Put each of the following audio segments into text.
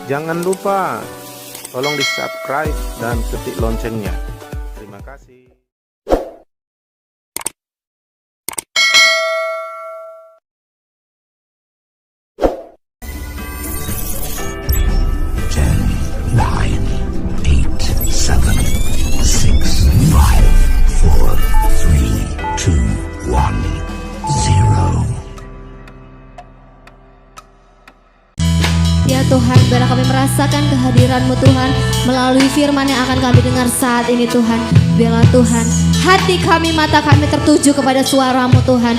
Jangan lupa tolong di subscribe dan ketik loncengnya. Terima kasih. Ya Tuhan, biarlah kami merasakan kehadiran-Mu Tuhan melalui firman yang akan kami dengar saat ini Tuhan. Biarlah Tuhan, hati kami, mata kami tertuju kepada suara-Mu Tuhan.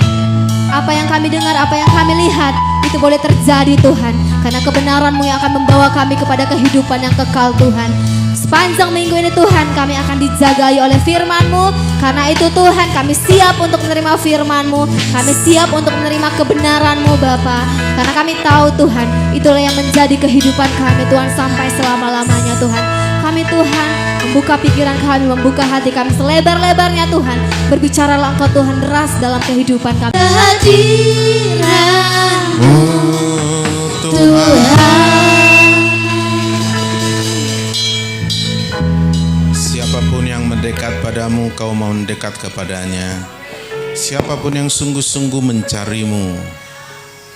Apa yang kami dengar, apa yang kami lihat, itu boleh terjadi Tuhan. Karena kebenaran-Mu yang akan membawa kami kepada kehidupan yang kekal Tuhan. Sepanjang minggu ini Tuhan, kami akan dijagai oleh firman-Mu. Karena itu Tuhan, kami siap untuk menerima firman-Mu. Kami siap untuk menerima kebenaran-Mu Bapa. Karena kami tahu Tuhan, itulah yang menjadi kehidupan kami Tuhan sampai selama-lamanya Tuhan. Kami Tuhan, membuka pikiran kami, membuka hati kami selebar-lebarnya Tuhan. Berbicaralah Engkau Tuhan deras dalam kehidupan kami. Kehadiran-Mu Tuhan. Siapapun yang mendekat padamu, kau mau mendekat kepadanya. Siapapun yang sungguh-sungguh mencarimu,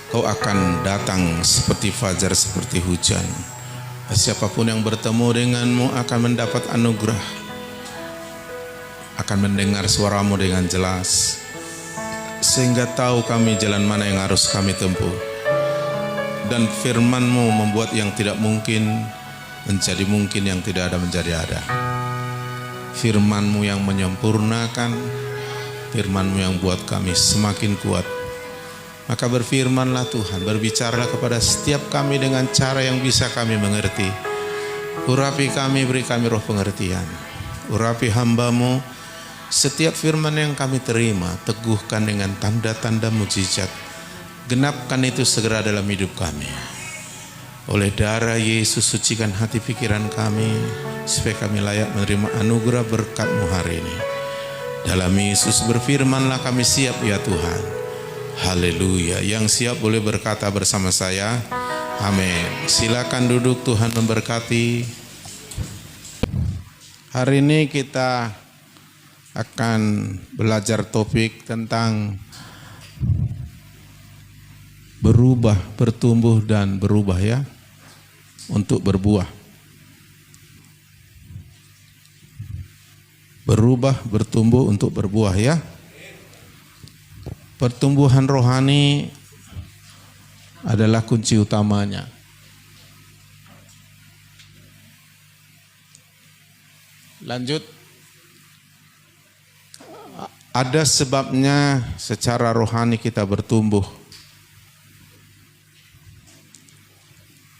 kau akan datang seperti fajar, seperti hujan. Siapapun yang bertemu denganmu akan mendapat anugerah, akan mendengar suaramu dengan jelas, sehingga tahu kami jalan mana yang harus kami tempuh. Dan firman-Mu membuat yang tidak mungkin menjadi mungkin, yang tidak ada menjadi ada. Firman-Mu yang menyempurnakan, firman-Mu yang buat kami semakin kuat. Maka berfirmanlah Tuhan, berbicaralah kepada setiap kami dengan cara yang bisa kami mengerti. Urapi kami, beri kami roh pengertian. Urapi hamba-Mu, setiap firman yang kami terima, teguhkan dengan tanda-tanda mujizat. Genapkan itu segera dalam hidup kami. Oleh darah Yesus, sucikan hati pikiran kami, supaya kami layak menerima anugerah berkat-Mu hari ini. Dalam Yesus berfirmanlah kami siap ya Tuhan. Haleluya. Yang siap boleh berkata bersama saya, amin. Silakan duduk, Tuhan memberkati. Hari ini kita akan belajar topik tentang berubah, bertumbuh dan berubah ya, untuk berbuah. Berubah, bertumbuh untuk berbuah ya. Pertumbuhan rohani adalah kunci utamanya. Lanjut. Ada sebabnya secara rohani kita bertumbuh.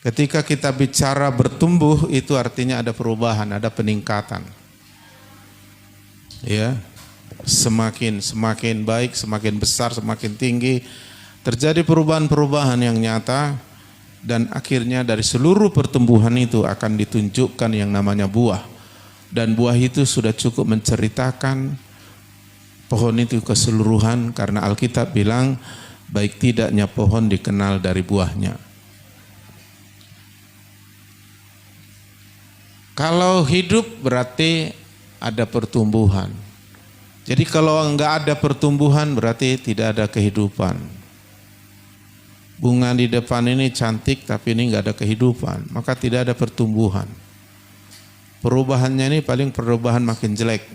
Ketika kita bicara bertumbuh, itu artinya ada perubahan, ada peningkatan. Ya. Semakin baik, semakin besar, semakin tinggi, terjadi perubahan-perubahan yang nyata, dan akhirnya dari seluruh pertumbuhan itu akan ditunjukkan yang namanya buah. Dan buah itu sudah cukup menceritakan pohon itu keseluruhan, karena Alkitab bilang baik tidaknya pohon dikenal dari buahnya. Kalau hidup berarti ada pertumbuhan. Jadi kalau enggak ada pertumbuhan berarti tidak ada kehidupan. Bunga di depan ini cantik tapi ini enggak ada kehidupan, maka tidak ada pertumbuhan. Perubahannya ini paling perubahan makin jelek.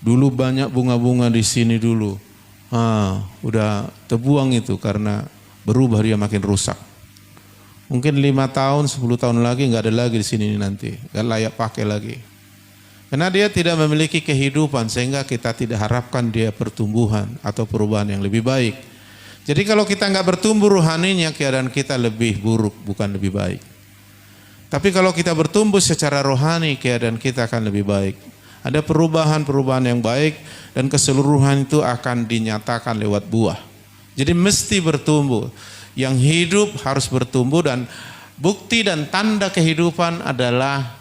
Dulu banyak bunga-bunga di sini dulu, udah terbuang itu karena berubah, dia makin rusak. Mungkin 5 tahun, 10 tahun lagi enggak ada lagi di sini nanti, enggak layak pakai lagi. Karena dia tidak memiliki kehidupan, sehingga kita tidak harapkan dia pertumbuhan atau perubahan yang lebih baik. Jadi kalau kita nggak bertumbuh rohaninya, keadaan kita lebih buruk, bukan lebih baik. Tapi kalau kita bertumbuh secara rohani, keadaan kita akan lebih baik. Ada perubahan-perubahan yang baik, dan keseluruhan itu akan dinyatakan lewat buah. Jadi mesti bertumbuh. Yang hidup harus bertumbuh, dan bukti dan tanda kehidupan adalah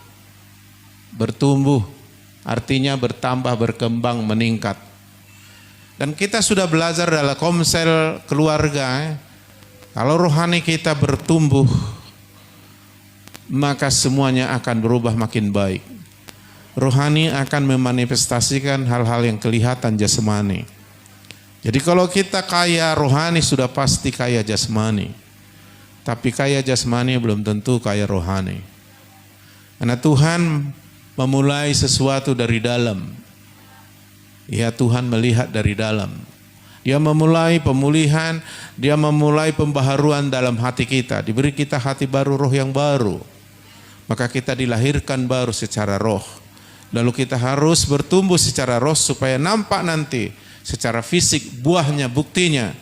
bertumbuh. Artinya bertambah, berkembang, meningkat. Dan kita sudah belajar dalam komsel keluarga. Kalau rohani kita bertumbuh, maka semuanya akan berubah makin baik. Rohani akan memanifestasikan hal-hal yang kelihatan jasmani. Jadi kalau kita kaya rohani sudah pasti kaya jasmani. Tapi kaya jasmani belum tentu kaya rohani. Karena Tuhan memulai sesuatu dari dalam. Ya, Tuhan melihat dari dalam. Dia memulai pemulihan, dia memulai pembaharuan dalam hati kita. Diberi kita hati baru, roh yang baru. Maka kita dilahirkan baru secara roh. Lalu kita harus bertumbuh secara roh supaya nampak nanti secara fisik buahnya, buktinya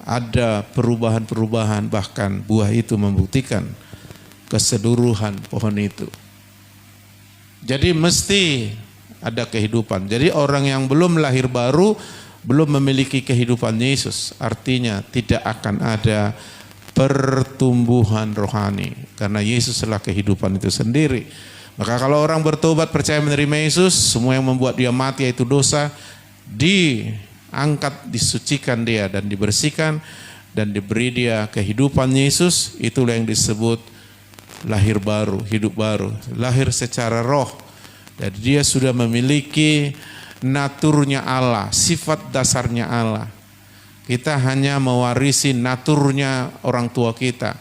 ada perubahan-perubahan, bahkan buah itu membuktikan keseluruhan pohon itu. Jadi mesti ada kehidupan. Jadi orang yang belum lahir baru belum memiliki kehidupan Yesus, artinya tidak akan ada pertumbuhan rohani karena Yesus adalah kehidupan itu sendiri. Maka kalau orang bertobat percaya menerima Yesus, semua yang membuat dia mati yaitu dosa diangkat, disucikan dia dan dibersihkan dan diberi dia kehidupan Yesus. Itulah yang disebut lahir baru, hidup baru, lahir secara roh. Dan dia sudah memiliki naturnya Allah, sifat dasarnya Allah. Kita hanya mewarisi naturnya orang tua kita,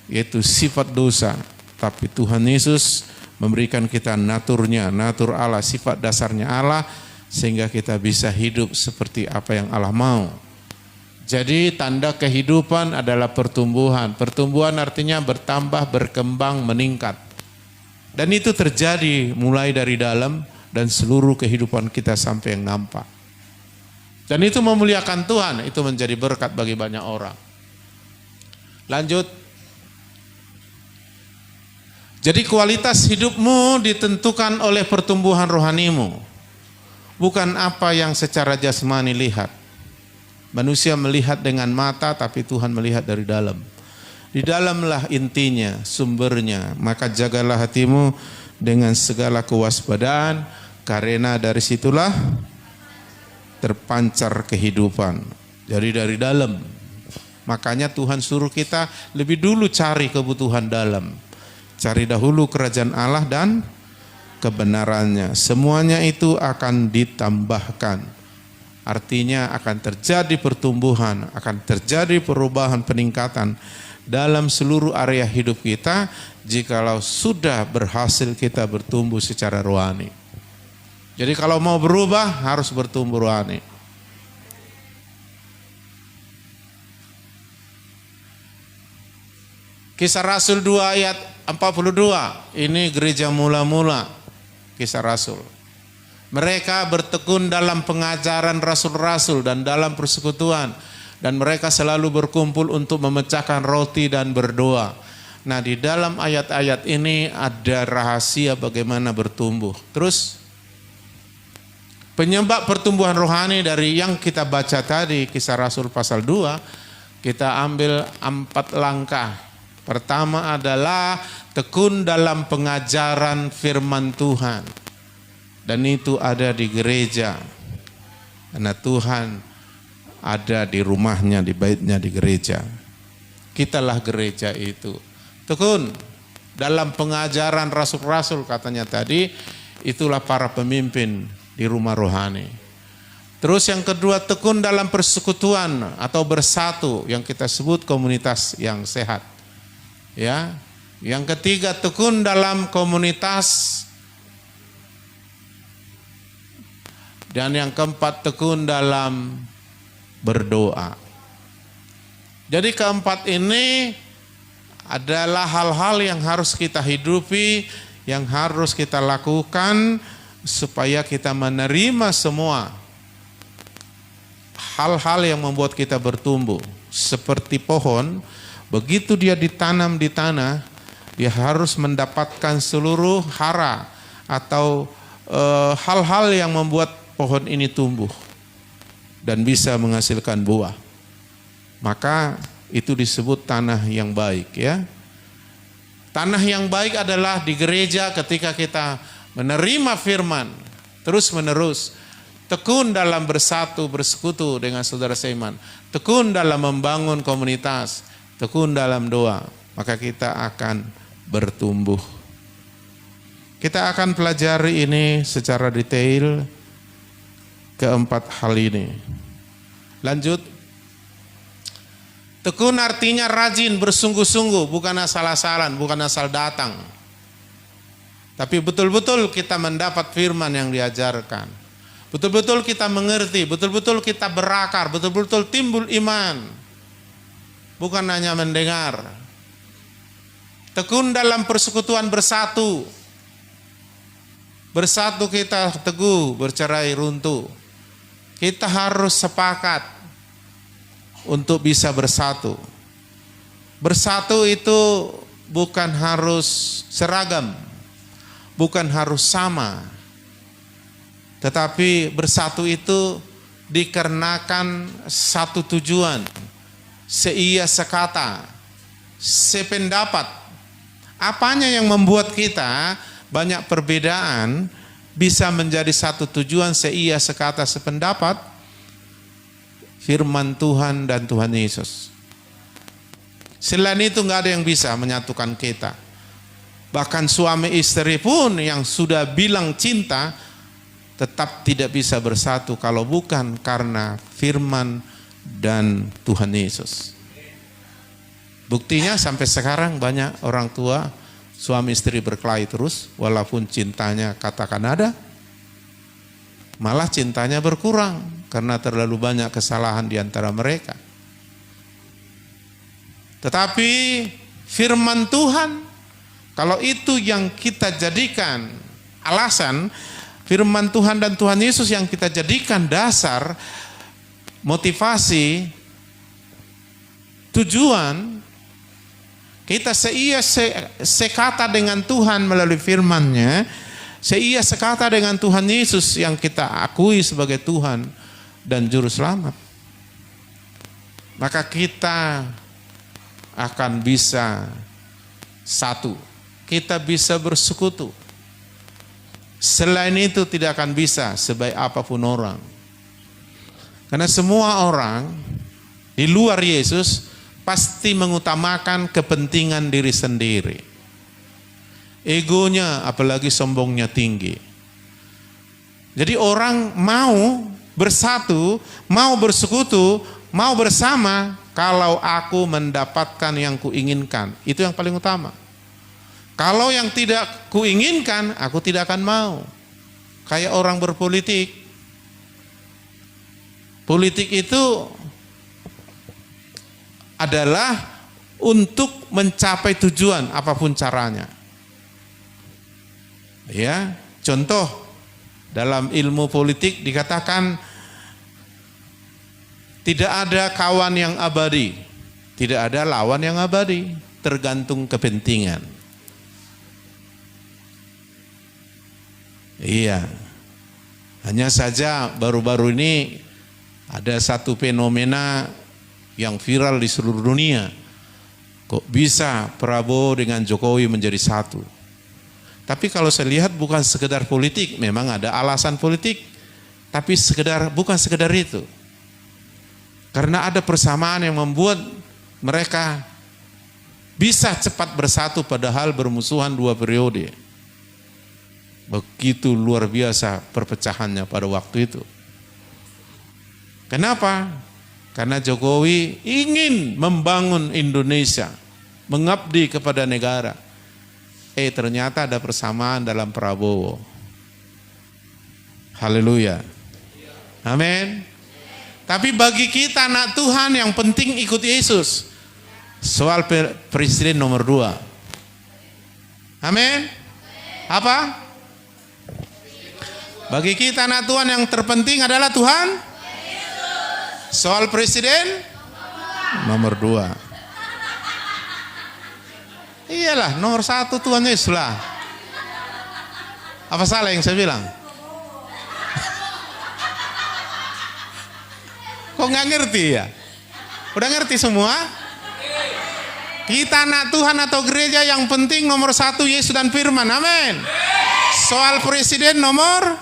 yaitu sifat dosa. Tapi Tuhan Yesus memberikan kita naturnya, natur Allah, sifat dasarnya Allah, sehingga kita bisa hidup seperti apa yang Allah mau. Jadi tanda kehidupan adalah pertumbuhan. Pertumbuhan artinya bertambah, berkembang, meningkat. Dan itu terjadi mulai dari dalam dan seluruh kehidupan kita sampai yang nampak. Dan itu memuliakan Tuhan, itu menjadi berkat bagi banyak orang. Lanjut. Jadi kualitas hidupmu ditentukan oleh pertumbuhan rohanimu. Bukan apa yang secara jasmani lihat. Manusia melihat dengan mata, tapi Tuhan melihat dari dalam. Di dalamlah intinya, sumbernya. Maka jagalah hatimu dengan segala kewaspadaan, karena dari situlah terpancar kehidupan. Jadi dari dalam. Makanya Tuhan suruh kita lebih dulu cari kebutuhan dalam. Cari dahulu kerajaan Allah dan kebenarannya. Semuanya itu akan ditambahkan. Artinya akan terjadi pertumbuhan, akan terjadi perubahan, peningkatan dalam seluruh area hidup kita jikalau sudah berhasil kita bertumbuh secara rohani. Jadi kalau mau berubah harus bertumbuh rohani. Kisah Rasul 2 ayat 42, ini gereja mula-mula, Kisah Rasul. Mereka bertekun dalam pengajaran rasul-rasul dan dalam persekutuan. Dan mereka selalu berkumpul untuk memecahkan roti dan berdoa. Nah, di dalam ayat-ayat ini ada rahasia bagaimana bertumbuh. Terus, penyebab pertumbuhan rohani dari yang kita baca tadi, Kisah Rasul pasal 2, kita ambil 4 langkah. Pertama adalah tekun dalam pengajaran firman Tuhan. Dan itu ada di gereja. Karena Tuhan ada di rumahnya, di baitnya, di gereja. Kitalah gereja itu. Tekun dalam pengajaran rasul-rasul katanya tadi, itulah para pemimpin di rumah rohani. Terus yang kedua, tekun dalam persekutuan atau bersatu yang kita sebut komunitas yang sehat. Ya. Yang ketiga, tekun dalam komunitas. Dan yang keempat, tekun dalam berdoa. Jadi keempat ini adalah hal-hal yang harus kita hidupi, yang harus kita lakukan supaya kita menerima semua hal-hal yang membuat kita bertumbuh. Seperti pohon, begitu dia ditanam di tanah, dia harus mendapatkan seluruh hara atau hal-hal yang membuat pohon ini tumbuh dan bisa menghasilkan buah. Maka itu disebut tanah yang baik, ya. Tanah yang baik adalah di gereja ketika kita menerima firman terus menerus, tekun dalam bersatu bersekutu dengan saudara seiman, tekun dalam membangun komunitas, tekun dalam doa, maka kita akan bertumbuh. Kita akan pelajari ini secara detail, keempat hal ini. Lanjut. Tekun artinya rajin, bersungguh-sungguh, bukan asal-asalan, bukan asal datang. Tapi betul-betul kita mendapat firman yang diajarkan. Betul-betul kita mengerti, betul-betul kita berakar, betul-betul timbul iman. Bukan hanya mendengar. Tekun dalam persekutuan bersatu. Bersatu kita teguh, bercerai runtuh. Kita harus sepakat untuk bisa bersatu. Bersatu itu bukan harus seragam, bukan harus sama. Tetapi bersatu itu dikarenakan satu tujuan, seia sekata, sependapat. Apanya yang membuat kita banyak perbedaan bisa menjadi satu tujuan, seia sekata, sependapat? Firman Tuhan dan Tuhan Yesus. Selain itu nggak ada yang bisa menyatukan kita. Bahkan suami istri pun yang sudah bilang cinta tetap tidak bisa bersatu kalau bukan karena firman dan Tuhan Yesus. Buktinya sampai sekarang banyak orang tua suami istri berkelahi terus walaupun cintanya katakan ada. Malah cintanya berkurang karena terlalu banyak kesalahan di antara mereka. Tetapi firman Tuhan, kalau itu yang kita jadikan alasan, firman Tuhan dan Tuhan Yesus yang kita jadikan dasar, motivasi, tujuan, kita seia sekata dengan Tuhan melalui firman-Nya, seia sekata dengan Tuhan Yesus yang kita akui sebagai Tuhan dan Juru Selamat. Maka kita akan bisa satu, kita bisa bersekutu. Selain itu tidak akan bisa sebaik apapun orang. Karena semua orang di luar Yesus pasti mengutamakan kepentingan diri sendiri. Egonya apalagi sombongnya tinggi. Jadi orang mau bersatu, mau bersekutu, mau bersama kalau aku mendapatkan yang kuinginkan. Itu yang paling utama. Kalau yang tidak kuinginkan, aku tidak akan mau. Kayak orang berpolitik. Politik itu adalah untuk mencapai tujuan apapun caranya. Ya, contoh dalam ilmu politik dikatakan tidak ada kawan yang abadi, tidak ada lawan yang abadi, tergantung kepentingan. Iya, hanya saja baru-baru ini ada satu fenomena yang viral di seluruh dunia. Kok bisa Prabowo dengan Jokowi menjadi satu? Tapi kalau saya lihat bukan sekedar politik, memang ada alasan politik, tapi bukan sekedar itu. Karena ada persamaan yang membuat mereka bisa cepat bersatu padahal bermusuhan 2 periode. Begitu luar biasa perpecahannya pada waktu itu. Kenapa? Karena Jokowi ingin membangun Indonesia, mengabdi kepada negara. Ternyata ada persamaan dalam Prabowo. Haleluya. Amin. Tapi bagi kita anak Tuhan yang penting ikut Yesus. Soal presiden nomor 2. Amin. Apa? Bagi kita anak Tuhan yang terpenting adalah Tuhan. Soal presiden nomor 2. Iyalah, nomor 1 Tuhan Yesus lah. Apa salah yang saya bilang? Kok nggak ngerti ya? Udah ngerti semua? Kita anak Tuhan atau gereja yang penting nomor 1 Yesus dan firman. Amin. Soal presiden nomor 2.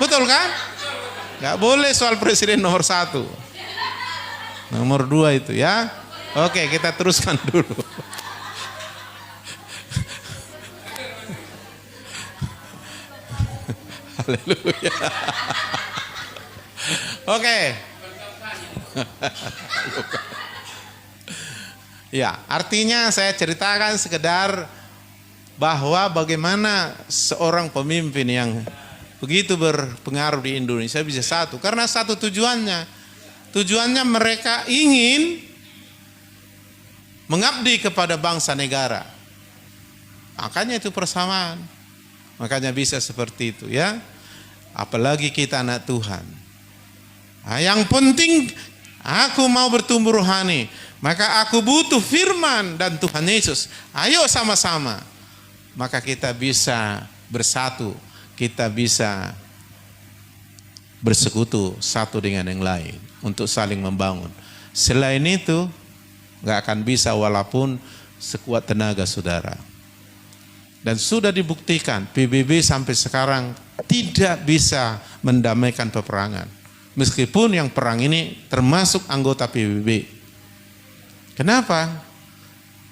Betul kan? Nggak boleh soal presiden nomor 1. Nomor 2 itu ya. Oke, kita teruskan dulu. Haleluya. Oke. Ya, artinya saya ceritakan sekedar bahwa bagaimana seorang pemimpin yang begitu berpengaruh di Indonesia bisa satu. Karena satu tujuannya. Tujuannya mereka ingin mengabdi kepada bangsa negara. Makanya itu persamaan. Makanya bisa seperti itu ya. Apalagi kita anak Tuhan. Nah, yang penting aku mau bertumbuh rohani. Maka aku butuh firman dan Tuhan Yesus. Ayo sama-sama. Maka kita bisa bersatu. Kita bisa bersekutu satu dengan yang lain. Untuk saling membangun. Selain itu, gak akan bisa walaupun sekuat tenaga saudara. Dan sudah dibuktikan PBB sampai sekarang tidak bisa mendamaikan peperangan. Meskipun yang perang ini termasuk anggota PBB. Kenapa?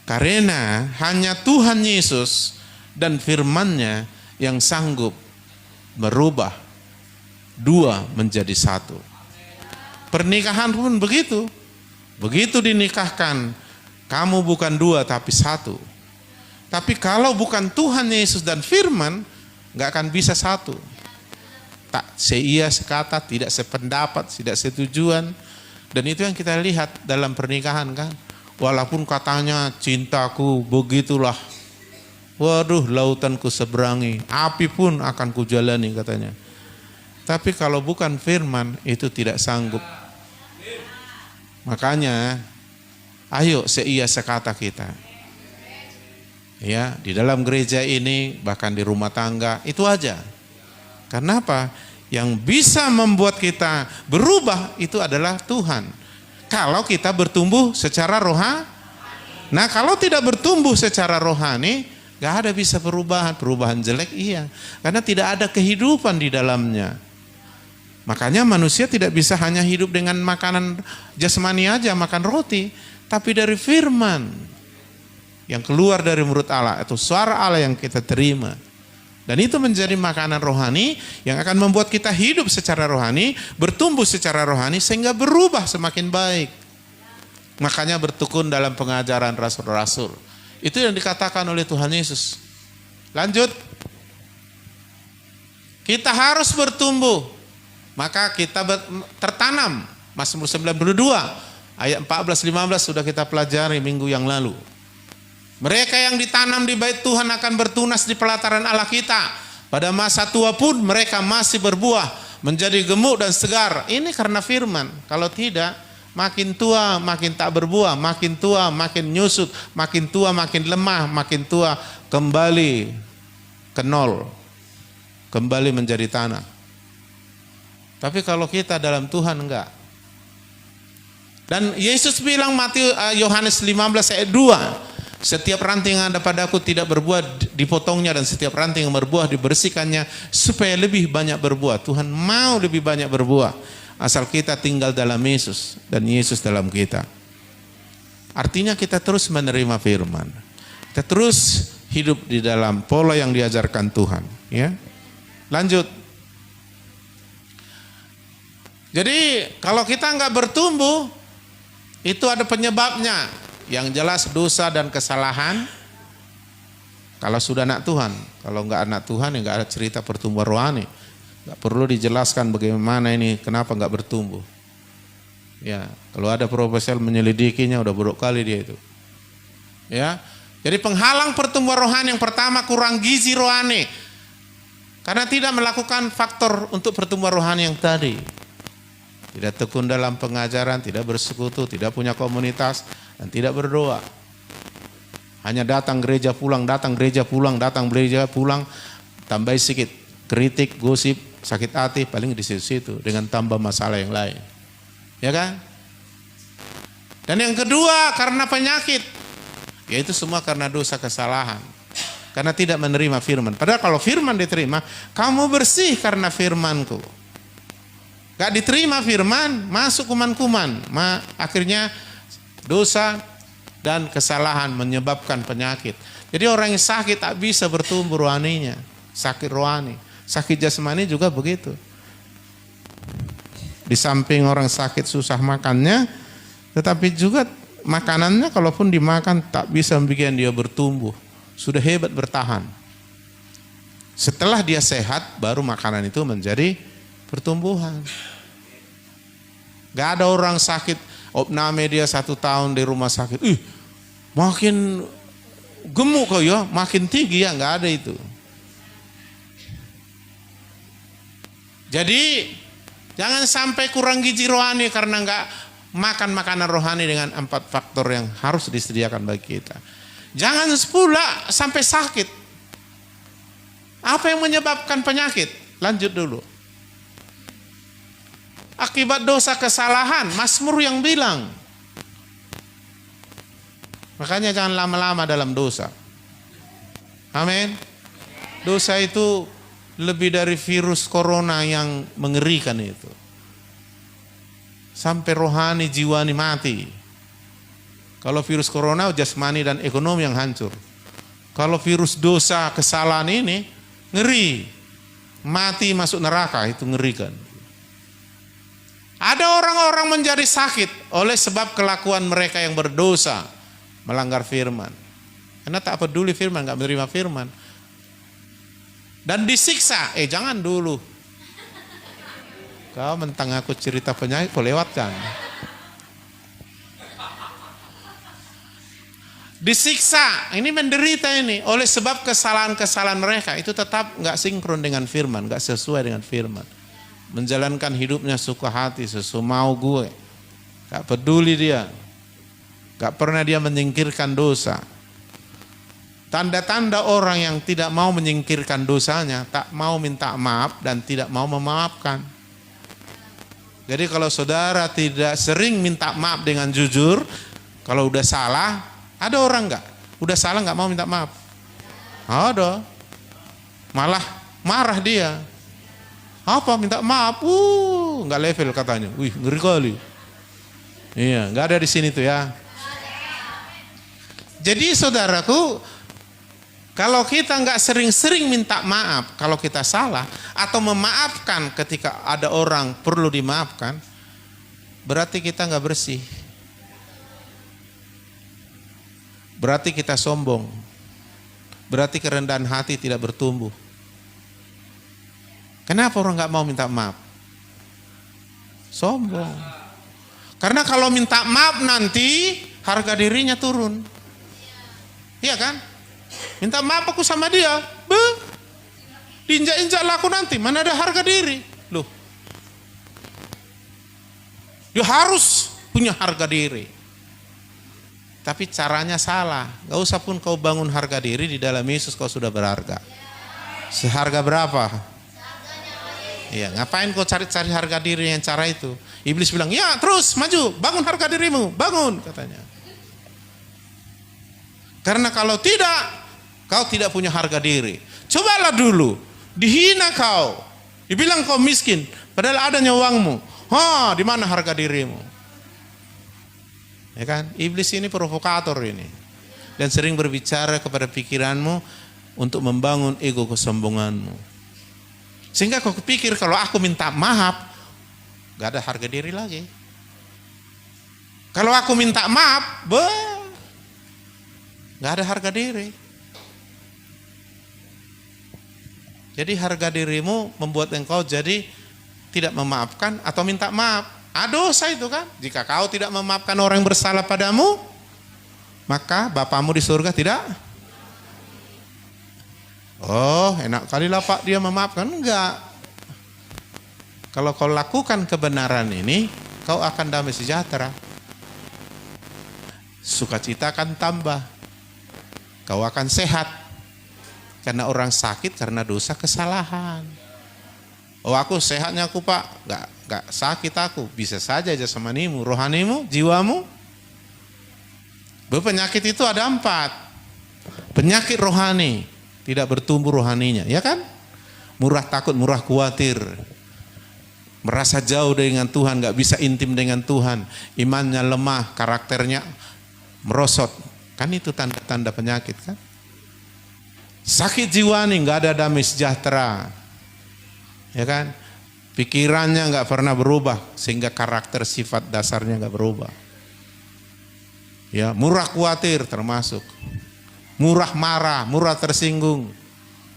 Karena hanya Tuhan Yesus dan firman-Nya yang sanggup merubah dua menjadi satu. Pernikahan pun begitu. Begitu dinikahkan, kamu bukan dua tapi satu. Tapi kalau bukan Tuhan Yesus dan firman, gak akan bisa satu. Tak seia sekata, tidak sependapat, tidak setujuan. Dan itu yang kita lihat dalam pernikahan kan. Walaupun katanya cintaku begitulah. Waduh, lautan ku seberangi, api pun akan ku jalani katanya. Tapi kalau bukan firman itu tidak sanggup. Makanya ayo seia sekata kita. Ya, di dalam gereja ini bahkan di rumah tangga itu aja. Kenapa? Yang bisa membuat kita berubah itu adalah Tuhan. Kalau kita bertumbuh secara rohani. Nah, kalau tidak bertumbuh secara rohani, gak ada bisa perubahan. Perubahan jelek iya. Karena tidak ada kehidupan di dalamnya. Makanya manusia tidak bisa hanya hidup dengan makanan jasmani aja, makan roti. Tapi dari firman yang keluar dari mulut Allah. Itu suara Allah yang kita terima. Dan itu menjadi makanan rohani yang akan membuat kita hidup secara rohani, bertumbuh secara rohani sehingga berubah semakin baik. Makanya bertekun dalam pengajaran rasul-rasul. Itu yang dikatakan oleh Tuhan Yesus. Lanjut. Kita harus bertumbuh. Maka kita tertanam. Mazmur 92 ayat 14-15 sudah kita pelajari minggu yang lalu. Mereka yang ditanam di bait Tuhan akan bertunas di pelataran Allah kita. Pada masa tua pun mereka masih berbuah, menjadi gemuk dan segar. Ini karena firman. Kalau tidak, makin tua makin tak berbuah, makin tua makin nyusut, makin tua makin lemah, makin tua kembali ke nol. Kembali menjadi tanah. Tapi kalau kita dalam Tuhan enggak. Dan Yesus bilang Yohanes 15 ayat 2. Setiap ranting yang ada padaku tidak berbuah dipotongnya dan setiap ranting yang berbuah dibersihkannya supaya lebih banyak berbuah. Tuhan mau lebih banyak berbuah asal kita tinggal dalam Yesus dan Yesus dalam kita. Artinya kita terus menerima firman. Kita terus hidup di dalam pola yang diajarkan Tuhan, ya. Lanjut. Jadi kalau kita enggak bertumbuh itu ada penyebabnya. Yang jelas dosa dan kesalahan. Kalau sudah anak Tuhan, kalau enggak anak Tuhan ya enggak ada cerita pertumbuhan rohani. Enggak perlu dijelaskan bagaimana ini kenapa enggak bertumbuh. Ya, kalau ada proposal menyelidikinya udah bodoh kali dia itu. Ya. Jadi penghalang pertumbuhan rohani yang pertama kurang gizi rohani. Karena tidak melakukan faktor untuk pertumbuhan rohani yang tadi. Tidak tekun dalam pengajaran, tidak bersekutu, tidak punya komunitas, dan tidak berdoa. Hanya datang gereja pulang, datang gereja pulang, datang gereja pulang, tambah sedikit kritik, gosip, sakit hati, paling di situ dengan tambah masalah yang lain. Ya kan? Dan yang kedua karena penyakit, yaitu semua karena dosa kesalahan. Karena tidak menerima firman. Padahal kalau firman diterima, kamu bersih karena firmanku. Gak diterima firman, masuk kuman-kuman. Akhirnya Dosa dan kesalahan menyebabkan penyakit. Jadi orang yang sakit tak bisa bertumbuh rohaninya. Sakit rohani. Sakit jasmani juga begitu. Di samping orang sakit susah makannya, tetapi juga makanannya kalaupun dimakan tak bisa membuat dia bertumbuh. Sudah hebat bertahan. Setelah dia sehat, baru makanan itu menjadi pertumbuhan. Gak ada orang sakit, opname dia 1 tahun di rumah sakit. Makin gemuk kok ya, makin tinggi ya, gak ada itu. Jadi jangan sampai kurang gizi rohani karena nggak makan makanan rohani dengan 4 faktor yang harus disediakan bagi kita. Jangan pula sampai sakit. Apa yang menyebabkan penyakit? Lanjut dulu. Akibat dosa kesalahan, Mazmur yang bilang. Makanya jangan lama-lama dalam dosa. Amin. Dosa itu lebih dari virus corona yang mengerikan itu. Sampai rohani, jiwani mati. Kalau virus corona, jasmani dan ekonomi yang hancur. Kalau virus dosa, kesalahan ini, ngeri. Mati masuk neraka, itu ngerikan. Ada orang-orang menjadi sakit oleh sebab kelakuan mereka yang berdosa, melanggar firman. Karena tak peduli firman, gak menerima firman. Dan disiksa, jangan dulu. Kau mentang aku cerita penyakit, kau lewatkan. Disiksa, ini menderita ini oleh sebab kesalahan-kesalahan mereka itu tetap nggak sinkron dengan firman, nggak sesuai dengan firman. Menjalankan hidupnya suka hati, sesuai mau gue, nggak peduli dia, nggak pernah dia menyingkirkan dosa. Tanda-tanda orang yang tidak mau menyingkirkan dosanya, tak mau minta maaf dan tidak mau memaafkan. Jadi kalau saudara tidak sering minta maaf dengan jujur, kalau udah salah, ada orang enggak? Udah salah enggak mau minta maaf? Ada. Malah marah dia. Apa minta maaf? Enggak level katanya. Wih, ngeri kali. Iya, enggak ada di sini tuh ya. Jadi saudaraku, kalau kita nggak sering-sering minta maaf kalau kita salah atau memaafkan ketika ada orang perlu dimaafkan, berarti kita nggak bersih. Berarti kita sombong. Berarti kerendahan hati tidak bertumbuh. Kenapa orang nggak mau minta maaf? Sombong. Karena kalau minta maaf nanti harga dirinya turun. Iya kan? Minta maaf aku sama dia, diinjak-injak laku nanti, mana ada harga diri. Loh, dia harus punya harga diri. Tapi caranya salah. Gak usah pun kau bangun harga diri, di dalam Yesus kau sudah berharga. Seharga berapa? Iya, ngapain kau cari-cari harga diri yang cara itu? Iblis bilang, ya terus maju, bangun harga dirimu, bangun katanya. Karena kalau tidak, kau tidak punya harga diri. Cobalah dulu, dihina kau, dibilang kau miskin, padahal adanya uangmu. Di mana harga dirimu? Ya kan? Iblis ini provokator ini, dan sering berbicara kepada pikiranmu untuk membangun ego kesombonganmu. Sehingga kau pikir kalau aku minta maaf, gak ada harga diri lagi. Kalau aku minta maaf, gak ada harga diri. Jadi harga dirimu membuat engkau jadi tidak memaafkan atau minta maaf. Dosa itu kan. Jika kau tidak memaafkan orang yang bersalah padamu, maka Bapamu di surga tidak. Enak kali lah Pak dia memaafkan. Enggak. Kalau kau lakukan kebenaran ini, kau akan damai sejahtera. Sukacita akan tambah. Kau akan sehat. Karena orang sakit karena dosa kesalahan. Aku sehatnya aku Pak, gak sakit aku. Bisa saja jasmanimu, rohanimu, jiwamu. Penyakit itu ada 4. Penyakit rohani, tidak bertumbuh rohaninya, ya kan? Murah takut, murah khawatir. merasa jauh dengan Tuhan, gak bisa intim dengan Tuhan, imannya lemah, karakternya merosot. Kan itu tanda-tanda penyakit kan. Sakit jiwa nih, gak ada damai sejahtera. Ya kan? Pikirannya gak pernah berubah, sehingga karakter sifat dasarnya gak berubah. Ya, murah khawatir termasuk. Murah marah, murah tersinggung.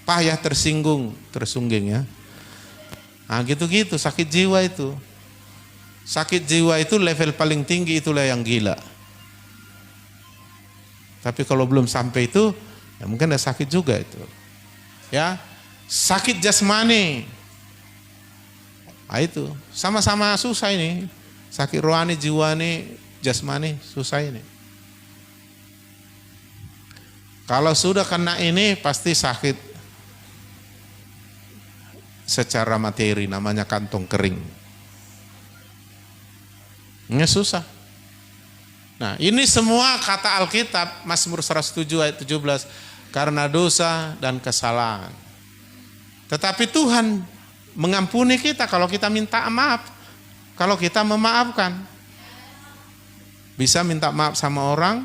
Payah tersinggung, tersungging ya. Nah gitu-gitu sakit jiwa itu. Sakit jiwa itu level paling tinggi, itulah yang gila. Tapi kalau belum sampai itu, ya mungkin ada sakit juga itu. Ya, sakit jasmani. Nah itu, sama-sama susah ini. Sakit rohani, jiwani, jasmani, susah ini. Kalau sudah kena ini pasti sakit secara materi, namanya kantong kering. Ini susah. Nah ini semua kata Alkitab, Mazmur 107 ayat 17, karena dosa dan kesalahan. Tetapi Tuhan mengampuni kita kalau kita minta maaf, kalau kita memaafkan. Bisa minta maaf sama orang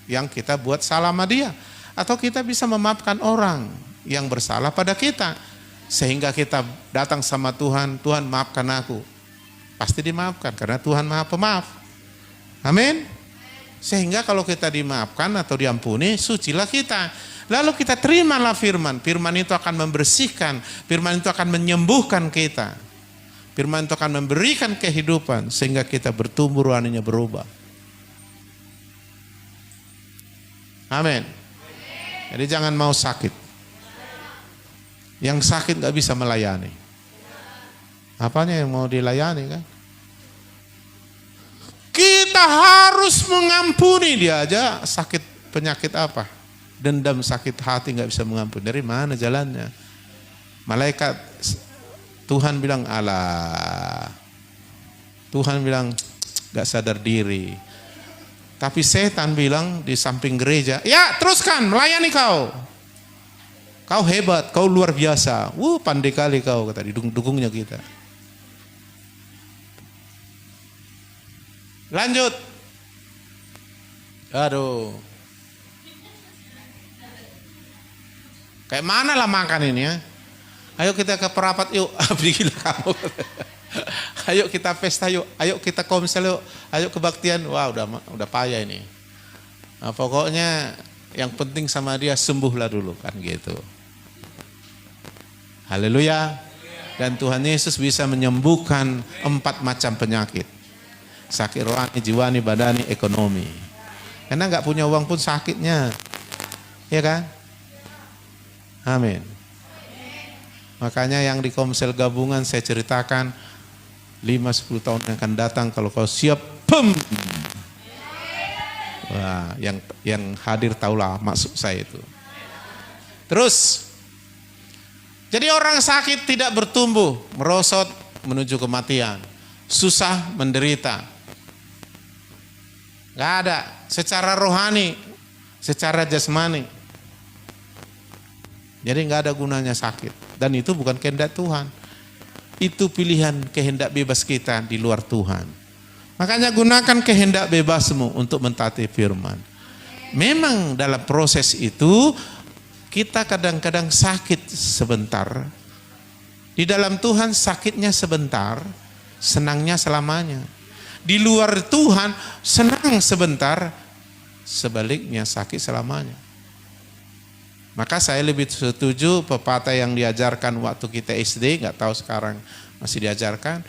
yang kita buat salah sama dia, atau kita bisa memaafkan orang yang bersalah pada kita. Sehingga kita datang sama Tuhan, Tuhan maafkan aku. Pasti dimaafkan karena Tuhan Maha Pemaaf. Amin. Sehingga kalau kita dimaafkan atau diampuni, sucilah kita. Lalu kita terimalah firman. Firman itu akan membersihkan, firman itu akan menyembuhkan kita. Firman itu akan memberikan kehidupan sehingga kita bertumbuh, rohaninya berubah. Amin. Jadi jangan mau sakit. Yang sakit gak bisa melayani. Apanya yang mau dilayani kan? Kita harus mengampuni, dia aja sakit penyakit apa? Dendam, sakit hati gak bisa mengampuni. Dari mana jalannya? Malaikat Tuhan bilang alah. Tuhan bilang gak sadar diri. Tapi setan bilang di samping gereja, ya teruskan melayani kau. Kau hebat, kau luar biasa. Pandai kali kau, kata dukungnya kita. Lanjut. Aduh. Kayak mana lah makan ini ya? Ayo kita ke perapat yuk. Abdi gila kamu. Ayo kita pesta yuk. Ayo kita komsel yuk. Ayo kebaktian. Wah udah payah ini. Nah, pokoknya yang penting sama dia sembuhlah dulu kan gitu. Haleluya. Dan Tuhan Yesus bisa menyembuhkan 4 macam penyakit. Sakit rohani, jiwani, badani, ekonomi. Karena gak punya uang pun sakitnya. Ya kan? Amin. Makanya yang di komsel gabungan saya ceritakan 5-10 tahun yang akan datang kalau kau siap, pem. Wah, yang hadir tahulah maksud saya itu. Terus jadi orang sakit tidak bertumbuh, merosot menuju kematian, susah, menderita. Gak ada, secara rohani, secara jasmani. Jadi gak ada gunanya sakit. Dan itu bukan kehendak Tuhan. Itu pilihan kehendak bebas kita di luar Tuhan. Makanya gunakan kehendak bebasmu untuk mentaati firman. Memang dalam proses itu, kita kadang-kadang sakit sebentar. Di dalam Tuhan sakitnya sebentar, senangnya selamanya. Di luar Tuhan senang sebentar, sebaliknya sakit selamanya. Maka saya lebih setuju pepatah yang diajarkan waktu kita SD, nggak tahu sekarang masih diajarkan.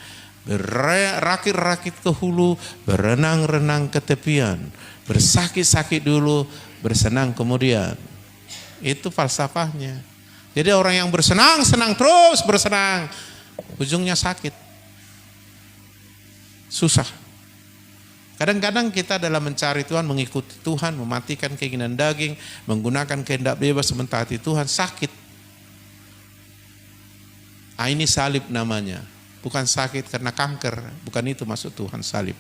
Berakit-rakit ke hulu, berenang-renang ke tepian. Bersakit-sakit dulu, bersenang kemudian. Itu falsafahnya. Jadi orang yang bersenang, senang terus bersenang, ujungnya sakit. Susah. Kadang-kadang kita dalam mencari Tuhan, mengikuti Tuhan, mematikan keinginan daging, menggunakan kehendak bebas mentaati Tuhan, sakit. Ini salib namanya. Bukan sakit karena kanker, bukan itu maksud Tuhan salib.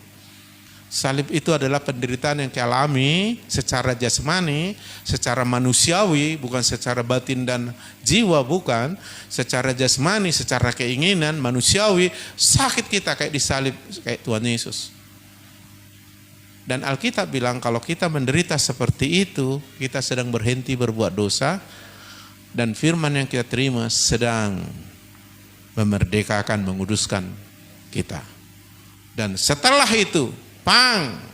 Salib itu adalah penderitaan yang kita alami secara jasmani, secara manusiawi, bukan secara batin dan jiwa, bukan. Secara jasmani, secara keinginan manusiawi, sakit kita kayak disalib kayak Tuhan Yesus. Dan Alkitab bilang kalau kita menderita seperti itu, kita sedang berhenti berbuat dosa, dan firman yang kita terima sedang memerdekakan, menguduskan kita. Dan setelah itu, pang.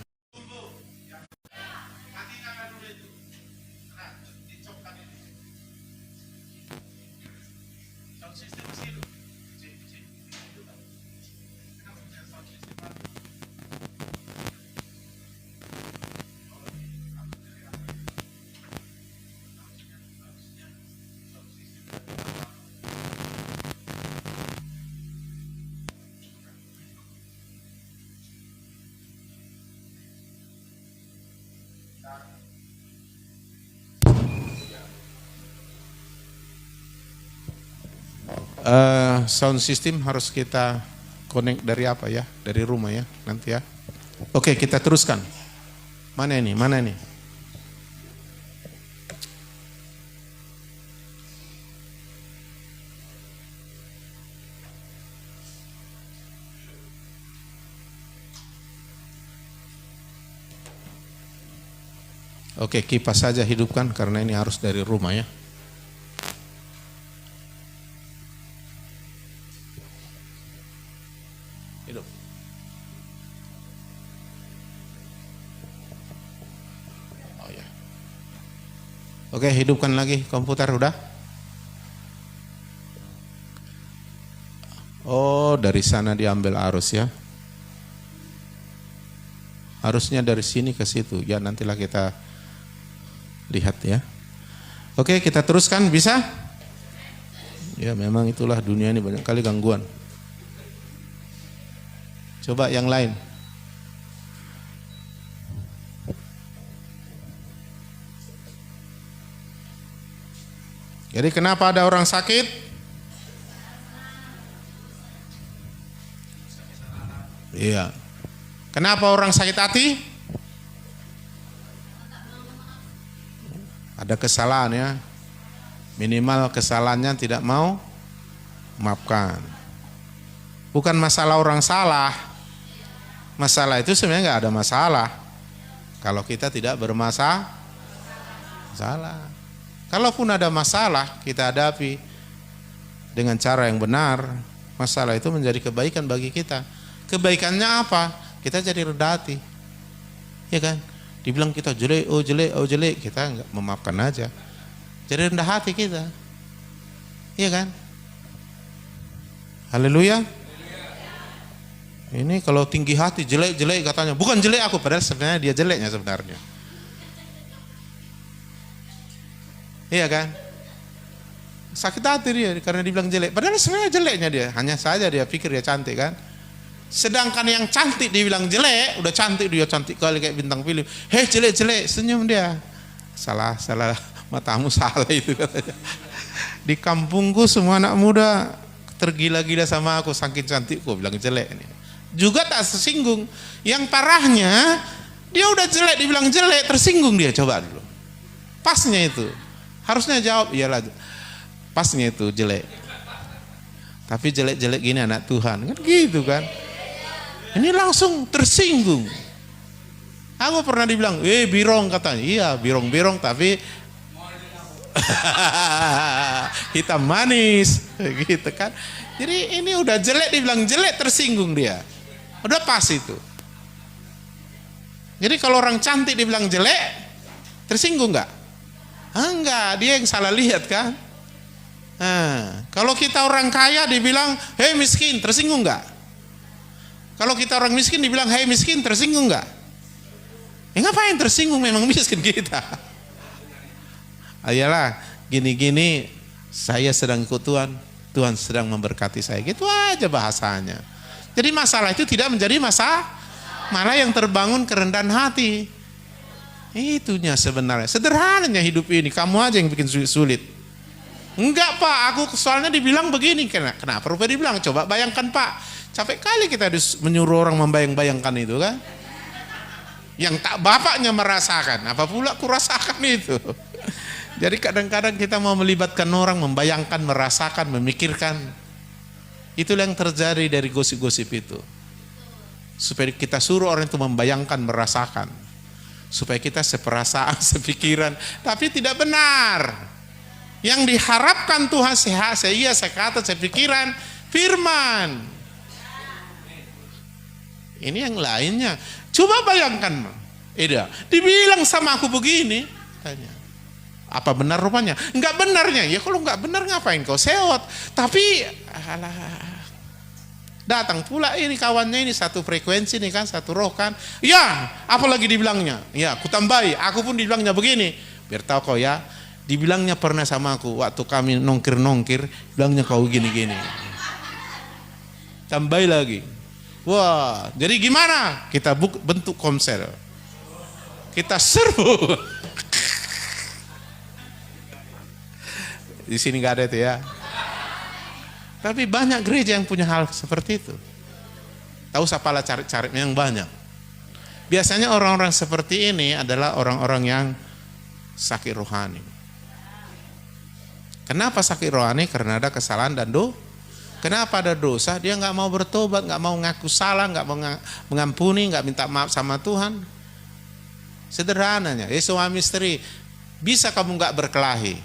Sound system harus kita connect dari apa ya? Dari rumah ya, nanti ya. Oke, kita teruskan. Mana ini? Mana ini? Oke, kipas saja hidupkan karena ini harus dari rumah ya. Hidup. Oh ya. Oke, hidupkan lagi komputer udah. Oh, dari sana diambil arus ya. Harusnya dari sini ke situ. Ya, nantilah kita lihat ya. Oke, kita teruskan, bisa? Ya, memang itulah dunia ini banyak kali gangguan. Coba yang lain. Jadi kenapa ada orang sakit? Iya. Kenapa orang sakit hati? Ada kesalahan ya. Minimal kesalahannya tidak mau maafkan. Bukan masalah orang salah. Masalah itu sebenarnya nggak ada masalah. Kalau kita tidak bermasalah. Kalaupun ada masalah, kita hadapi dengan cara yang benar. Masalah itu menjadi kebaikan bagi kita. Kebaikannya apa? Kita jadi rendah hati. Ya kan? Dibilang kita jelek, oh jelek, kita enggak memaafkan aja. Jadi rendah hati kita. Iya kan? Haleluya. Ini kalau tinggi hati, jelek katanya. Bukan jelek aku, padahal sebenarnya dia jeleknya sebenarnya. Iya kan? Sakit hati dia karena dibilang jelek. Padahal sebenarnya jeleknya dia. Hanya saja dia pikir dia cantik kan. Sedangkan yang cantik dibilang jelek, udah cantik dia cantik kali kayak bintang film. Hei jelek, senyum dia. Salah, matamu salah itu katanya. Di kampungku semua anak muda tergila-gila sama aku saking cantikku, bilang jelek ini. Juga tak tersinggung. Yang parahnya dia udah jelek dibilang jelek, tersinggung dia. Coba dulu. Pasnya itu. Harusnya jawab, iyalah. Pasnya itu jelek. Tapi jelek-jelek gini anak Tuhan. Kan gitu kan. Ini langsung tersinggung. Aku pernah dibilang, birong katanya. Iya, birong-birong tapi hitam manis, gitu kan. Jadi ini udah jelek dibilang jelek, tersinggung dia. Udah pas itu. Jadi kalau orang cantik dibilang jelek, tersinggung nggak? Enggak, dia yang salah lihat kan. Nah, kalau kita orang kaya dibilang, hei miskin, tersinggung nggak? Kalau kita orang miskin dibilang, hei miskin, tersinggung nggak? Ngapain tersinggung, memang miskin kita. Ayolah, gini-gini saya sedang ikut Tuhan, Tuhan sedang memberkati saya. Gitu aja bahasanya. Jadi masalah itu tidak menjadi masalah, malah yang terbangun kerendahan hati. Itunya sebenarnya. Sederhananya hidup ini, kamu aja yang bikin sulit. Enggak Pak, aku soalnya dibilang begini. Kenapa Rupa dibilang? Coba bayangkan Pak, capek kali kita menyuruh orang membayang-bayangkan itu kan. Yang tak bapaknya merasakan, apa pula kurasakan itu. Jadi kadang-kadang kita mau melibatkan orang, membayangkan, merasakan, memikirkan. Itulah yang terjadi dari gosip-gosip itu. Supaya kita suruh orang itu membayangkan, merasakan. Supaya kita seperasaan, sepikiran. Tapi tidak benar. Yang diharapkan Tuhan sekata, sepikiran, firman. Ini yang lainnya. Coba bayangkan, dibilang sama aku begini, tanya, apa benar rupanya? Enggak benarnya. Ya kalau enggak benar ngapain kau sewot? Tapi datang pula ini kawannya ini satu frekuensi nih kan, satu roh kan. Ya, apalagi dibilangnya. Ya, aku tambahi, aku pun dibilangnya begini. Biar tahu kau ya, dibilangnya pernah sama aku waktu kami nongkir-nongkir, bilangnya kau gini-gini. Tambahi lagi. Wah, jadi gimana? Kita bentuk komsel. Kita serbu. Di sini nggak ada itu ya. Tapi banyak gereja yang punya hal seperti itu. Tahu apalah cari-cari yang banyak. Biasanya orang-orang seperti ini adalah orang-orang yang sakit rohani. Kenapa sakit rohani? Karena ada kesalahan dan dosa. Kenapa ada dosa? Dia nggak mau bertobat, nggak mau ngaku salah, nggak mau mengampuni, nggak minta maaf sama Tuhan. Sederhananya, suami istri, bisa kamu nggak berkelahi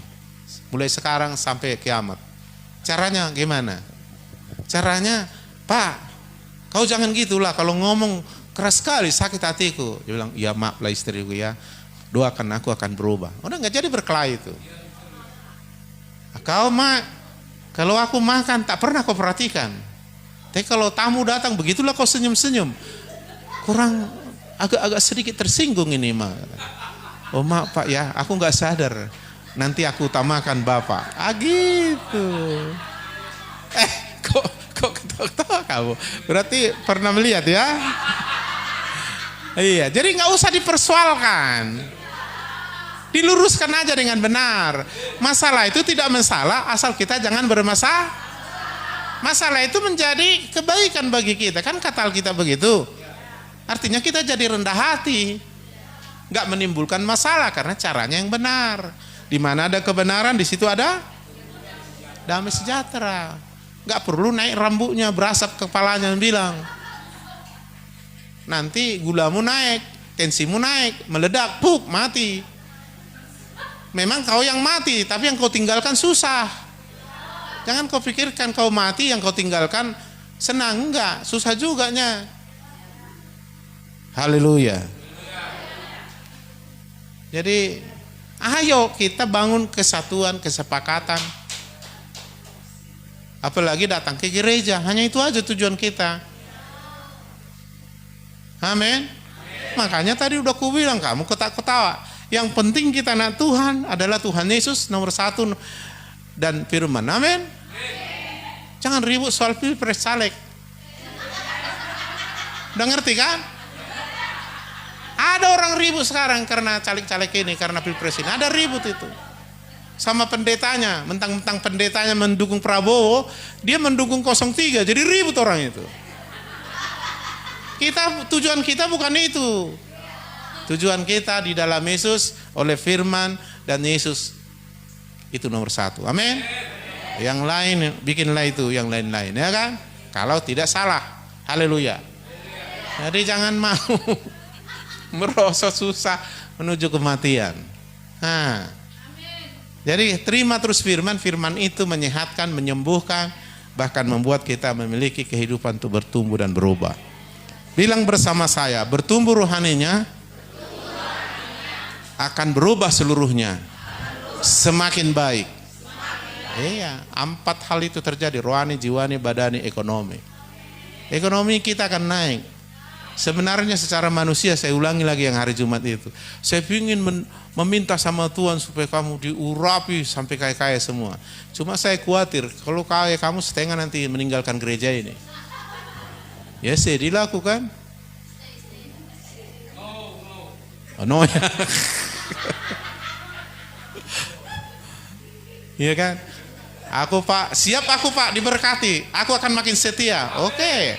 mulai sekarang sampai kiamat. Caranya gimana? Caranya, Pak, kau jangan gitulah. Kalau ngomong keras sekali sakit hatiku. Dia bilang, ya maaf lah istriku ya. Doakan aku akan berubah. Udah nggak jadi berkelahi itu. Kau kalau aku makan tak pernah kau perhatikan. Tapi kalau tamu datang begitulah kau senyum-senyum. Kurang agak sedikit tersinggung ini mak. Oh maaf Pak ya, aku nggak sadar. Nanti aku utamakan Bapak. Gitu. Kok ketawa kamu? Berarti pernah melihat ya? Iya, jadi nggak usah dipersoalkan. Diluruskan aja dengan benar. Masalah itu tidak masalah asal kita jangan bermasalah. Masalah itu menjadi kebaikan bagi kita. Kan kata Alkitab begitu. Artinya kita jadi rendah hati. Nggak menimbulkan masalah karena caranya yang benar. Di mana ada kebenaran, di situ ada damai sejahtera. Nggak perlu naik rambutnya, berasap kepalanya bilang. Nanti gulamu naik, tensimu naik, meledak, puk, mati. Memang kau yang mati, tapi yang kau tinggalkan susah. Jangan kau pikirkan kau mati, yang kau tinggalkan senang. Enggak, susah juga nya. Haleluya. Jadi, ayo kita bangun kesatuan, kesepakatan. Apalagi datang ke gereja, hanya itu aja tujuan kita. Amin. Makanya tadi udah ku bilang, kamu ketawa. Yang penting kita nak Tuhan adalah Tuhan Yesus nomor 1 dan firman. Amin. Jangan ribut soal pilpres caleg. Udah ngerti kan? Ada orang ribut sekarang karena caleg-caleg ini, karena pilpres ini. Ada ribut itu. Sama pendetanya, mentang-mentang pendetanya mendukung Prabowo, dia mendukung 03, jadi ribut orang itu. Tujuan kita bukan itu. Tujuan kita di dalam Yesus oleh firman dan Yesus itu nomor 1. Amin. Yang lain bikinlah itu yang lain-lain ya kan? Kalau tidak salah. Haleluya. Jadi jangan mau merosot susah menuju kematian. Nah. Jadi terima terus firman itu menyehatkan, menyembuhkan, bahkan membuat kita memiliki kehidupan untuk bertumbuh dan berubah. Bilang bersama saya, bertumbuh rohaninya akan berubah seluruhnya, semakin baik. Iya, 4 hal itu terjadi: rohani, jiwani, badani, ekonomi. Ekonomi kita akan naik. Sebenarnya secara manusia, saya ulangi lagi yang hari Jumat itu, saya ingin meminta sama Tuhan supaya kamu diurapi sampai kaya-kaya semua. Cuma saya khawatir kalau kaya kamu setengah nanti meninggalkan gereja ini. Ya sih dilakukan. Oh no ya. Iya kan? Siap aku Pak diberkati, aku akan makin setia. Oke.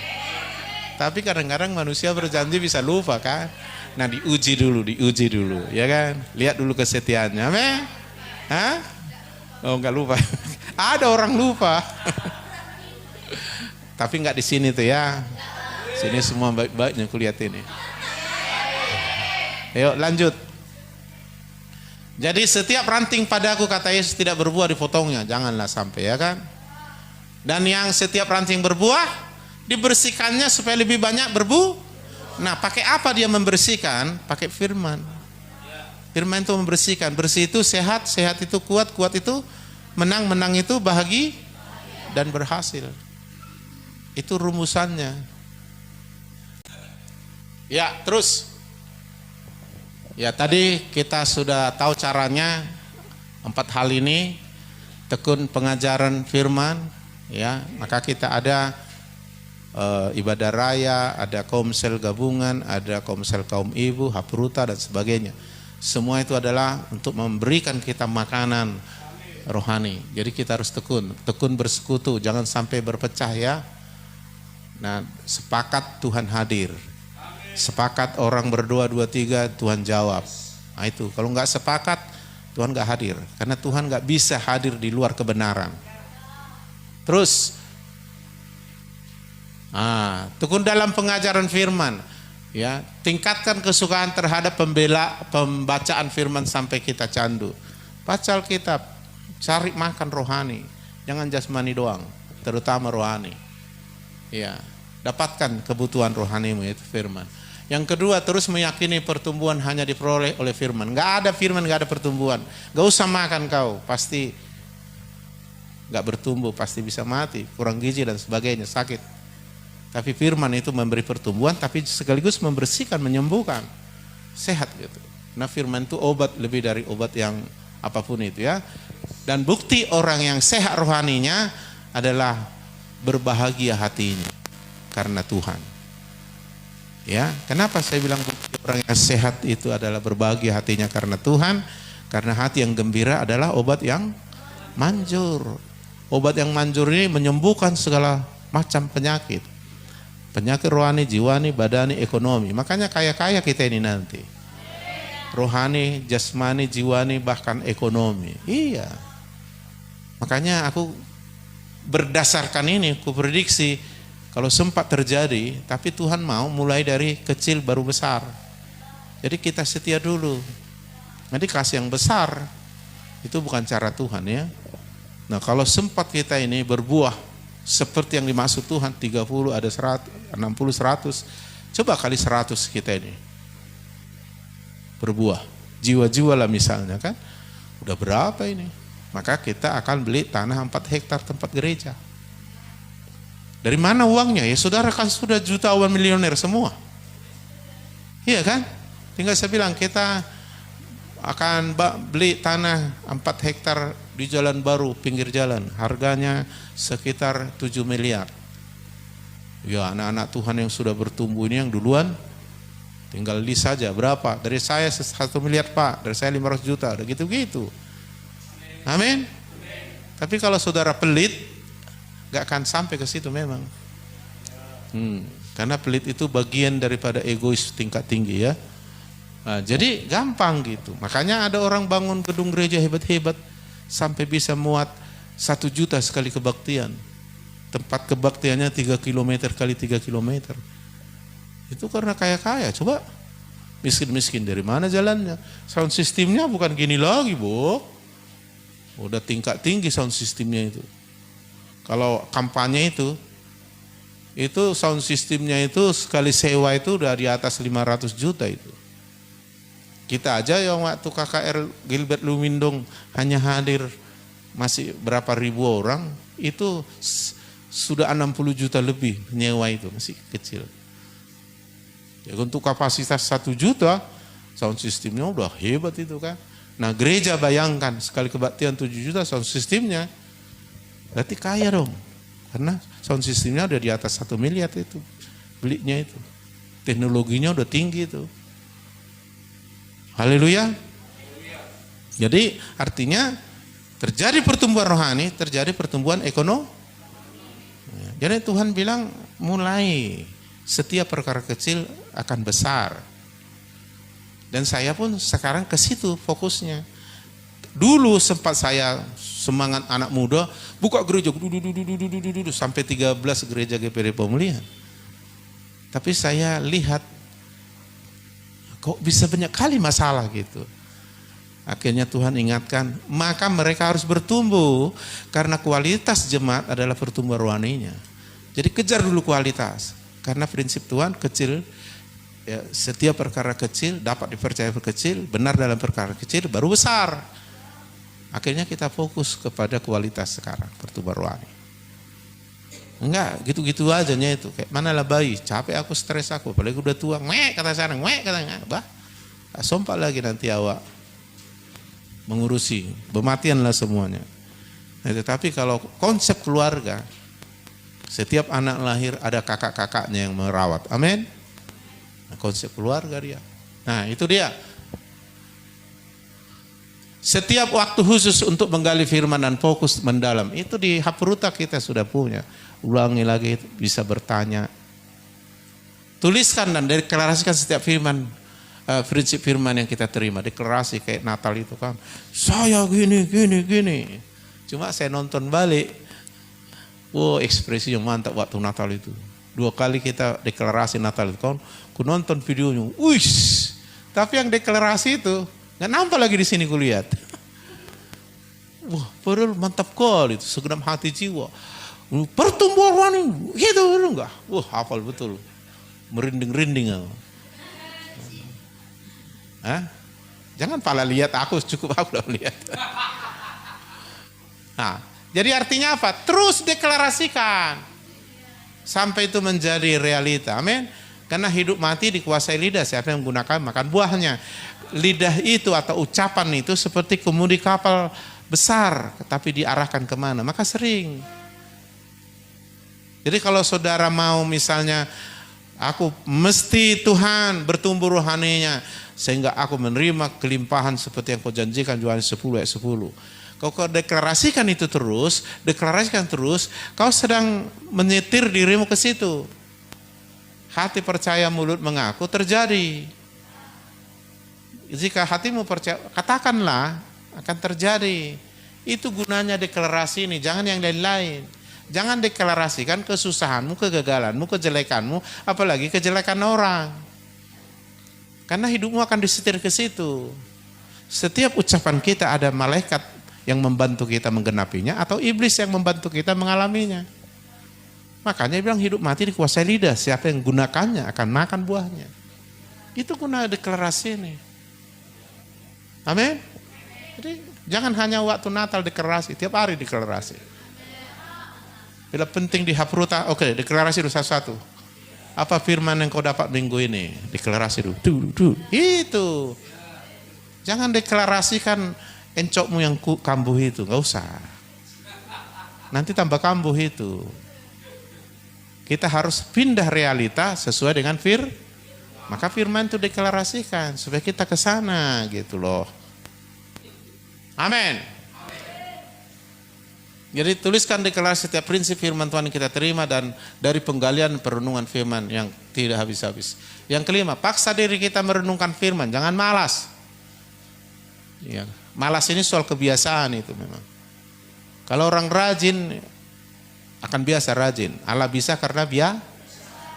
Tapi kadang-kadang manusia berjanji bisa lupa kan. Nah diuji dulu, ya kan? Lihat dulu kesetiaannya, amin. Hah? Oh nggak lupa. Ada orang lupa. Tapi nggak di sini tuh ya. Sini semua baik-baiknya kulihat ini. Ayo lanjut. Jadi setiap ranting padaku kata Yesus tidak berbuah dipotongnya, janganlah sampai, ya kan? Dan yang setiap ranting berbuah dibersihkannya supaya lebih banyak berbuah. Nah, pakai apa dia membersihkan? Pakai firman. Firman itu membersihkan. Bersih itu sehat, sehat itu kuat, kuat itu menang, menang itu bahagia dan berhasil. Itu rumusannya. Ya, terus. Ya, tadi kita sudah tahu caranya 4 hal ini. Tekun pengajaran firman, ya. Maka kita ada ibadah raya, ada komsel gabungan, ada komsel kaum ibu, hapruta dan sebagainya. Semua itu adalah untuk memberikan kita makanan rohani. Jadi kita harus tekun bersekutu, jangan sampai berpecah ya. Nah, sepakat Tuhan hadir. Sepakat orang berdoa 2-3 Tuhan jawab. Nah itu, kalau nggak sepakat Tuhan nggak hadir. Karena Tuhan nggak bisa hadir di luar kebenaran. Terus, tekun dalam pengajaran firman. Ya, tingkatkan kesukaan terhadap pembacaan firman sampai kita candu. Baca Alkitab, cari makan rohani, jangan jasmani doang, terutama rohani. Ya, dapatkan kebutuhan rohanimu itu firman. Yang kedua, terus meyakini pertumbuhan hanya diperoleh oleh firman. Gak ada firman, gak ada pertumbuhan. Gak usah makan kau, pasti gak bertumbuh, pasti bisa mati, kurang gizi dan sebagainya, sakit. Tapi firman itu memberi pertumbuhan, tapi sekaligus membersihkan, menyembuhkan, sehat gitu. Nah firman itu obat lebih dari obat yang apapun itu ya. Dan bukti orang yang sehat rohaninya adalah berbahagia hatinya karena Tuhan. Ya, kenapa saya bilang bukti orang yang sehat itu adalah berbahagia hatinya karena Tuhan? Karena hati yang gembira adalah obat yang manjur. Obat yang manjur ini menyembuhkan segala macam penyakit. Penyakit rohani, jiwani, badani, ekonomi. Makanya kaya-kaya kita ini nanti. Rohani, jasmani, jiwani, bahkan ekonomi. Iya. Makanya aku berdasarkan ini, aku prediksi kalau sempat terjadi, tapi Tuhan mau mulai dari kecil baru besar. Jadi kita setia dulu. Nanti kasih yang besar, itu bukan cara Tuhan ya. Nah kalau sempat kita ini berbuah, seperti yang dimaksud Tuhan, 30, ada 100, 60, 100. Coba kali 100 kita ini. Berbuah. Jiwa-jiwa lah misalnya kan. Udah berapa ini? Maka kita akan beli tanah 4 hektar tempat gereja. Dari mana uangnya? Ya saudara kan sudah jutawan milioner semua. Iya kan? Tinggal saya bilang kita akan beli tanah 4 hektar di Jalan Baru, pinggir jalan. Harganya sekitar 7 miliar. Ya anak-anak Tuhan yang sudah bertumbuh ini yang duluan tinggal list saja berapa. Dari saya 1 miliar Pak, dari saya 500 juta, udah gitu-gitu. Amin. Tapi kalau saudara pelit, gak akan sampai ke situ memang. Karena pelit itu bagian daripada egois tingkat tinggi ya. Nah, jadi gampang gitu. Makanya ada orang bangun gedung gereja hebat-hebat sampai bisa muat 1 juta sekali kebaktian. Tempat kebaktiannya 3 km kali 3 km. Itu karena kaya-kaya. Coba miskin-miskin dari mana jalannya? Sound systemnya bukan gini lagi, Bu. Udah tingkat tinggi sound systemnya itu. Kalau kampanye itu sound systemnya itu sekali sewa itu udah di atas 500 juta itu. Kita aja yang waktu KKR Gilbert Lumindong hanya hadir masih berapa ribu orang, itu sudah 60 juta lebih nyewa itu, masih kecil. Ya untuk kapasitas 1 juta, sound systemnya udah hebat itu kan. Nah gereja bayangkan sekali kebaktian 7 juta sound systemnya. Berarti kaya dong, karena sound systemnya udah di atas 1 miliar itu, belinya itu. Teknologinya udah tinggi itu. Haleluya. Jadi artinya terjadi pertumbuhan rohani, terjadi pertumbuhan ekonomi. Jadi Tuhan bilang mulai setiap perkara kecil akan besar. Dan saya pun sekarang ke situ fokusnya. Dulu sempat saya semangat anak muda, buka gereja, sampai 13 gereja GPD Pemulihan. Tapi saya lihat, kok bisa banyak kali masalah gitu. Akhirnya Tuhan ingatkan, maka mereka harus bertumbuh, karena kualitas jemaat adalah pertumbuhan rohaninya. Jadi kejar dulu kualitas, karena prinsip Tuhan kecil, ya, setiap perkara kecil dapat dipercaya kecil, benar dalam perkara kecil, baru besar. Akhirnya kita fokus kepada kualitas sekarang, pertumbuhan rohani. Enggak, gitu-gitu aja itu. Kayak manalah bayi, capek aku, stres aku, apalagi udah tua, kata sana, kata bah, sompak lagi nanti awak mengurusi, bermatianlah semuanya. Nah, tetapi kalau konsep keluarga, setiap anak lahir ada kakak-kakaknya yang merawat, amin. Nah, konsep keluarga dia. Nah itu dia. Setiap waktu khusus untuk menggali firman dan fokus mendalam. Itu di Hapruta kita sudah punya. Ulangi lagi, bisa bertanya. Tuliskan dan deklarasikan setiap firman. Prinsip firman yang kita terima. Deklarasi kayak Natal itu kan. Saya gini. Cuma saya nonton balik. Wow, ekspresi yang mantap waktu Natal itu. 2 kali kita deklarasi Natal itu kan. Aku nonton videonya. Wih. Tapi yang deklarasi itu nggak nampak lagi di sini kulihat. Wah, padahal mantap kali itu, segenap hati jiwa. Pertumbuhan rohani, gitu enggak? Wah, hafal betul. Merinding-rinding. Hah? Jangan pala lihat aku, cukup aku udah lihat. Nah, jadi artinya apa? Terus deklarasikan sampai itu menjadi realita. Amin. Karena hidup mati dikuasai lidah, siapa yang menggunakan makan buahnya. Lidah itu atau ucapan itu seperti kemudi kapal besar, tapi diarahkan kemana? Maka sering. Jadi kalau saudara mau misalnya, aku mesti Tuhan bertumbuh rohaninya, sehingga aku menerima kelimpahan seperti yang kau janjikan Yohanes 10 ayat 10. Kau deklarasikan itu terus, deklarasikan terus, kau sedang menyetir dirimu ke situ. Hati percaya, mulut mengaku, terjadi. Jika hatimu percaya, katakanlah akan terjadi. Itu gunanya deklarasi ini, jangan yang lain-lain. Jangan deklarasikan kesusahanmu, kegagalanmu, kejelekanmu, apalagi kejelekan orang. Karena hidupmu akan disetir ke situ. Setiap ucapan kita ada malaikat yang membantu kita menggenapinya atau iblis yang membantu kita mengalaminya. Makanya bilang hidup mati dikuasai lidah, siapa yang gunakannya akan makan buahnya. Itu guna deklarasi ini. Amin. Jadi jangan hanya waktu Natal deklarasi, tiap hari deklarasi. Bila penting di Hapruta, oke, deklarasi dulu satu-satu. Apa firman yang kau dapat minggu ini? Deklarasi dulu. Itu. Jangan deklarasikan encokmu yang kambuh itu, enggak usah. Nanti tambah kambuh itu. Kita harus pindah realita sesuai dengan maka firman itu deklarasikan supaya kita ke sana gitu loh. Amin. Jadi tuliskan deklarasi setiap prinsip firman Tuhan yang kita terima dan dari penggalian perenungan firman yang tidak habis-habis. Yang kelima, paksa diri kita merenungkan firman, jangan malas. Ya, malas ini soal kebiasaan itu memang. Kalau orang rajin akan biasa rajin. Allah bisa karena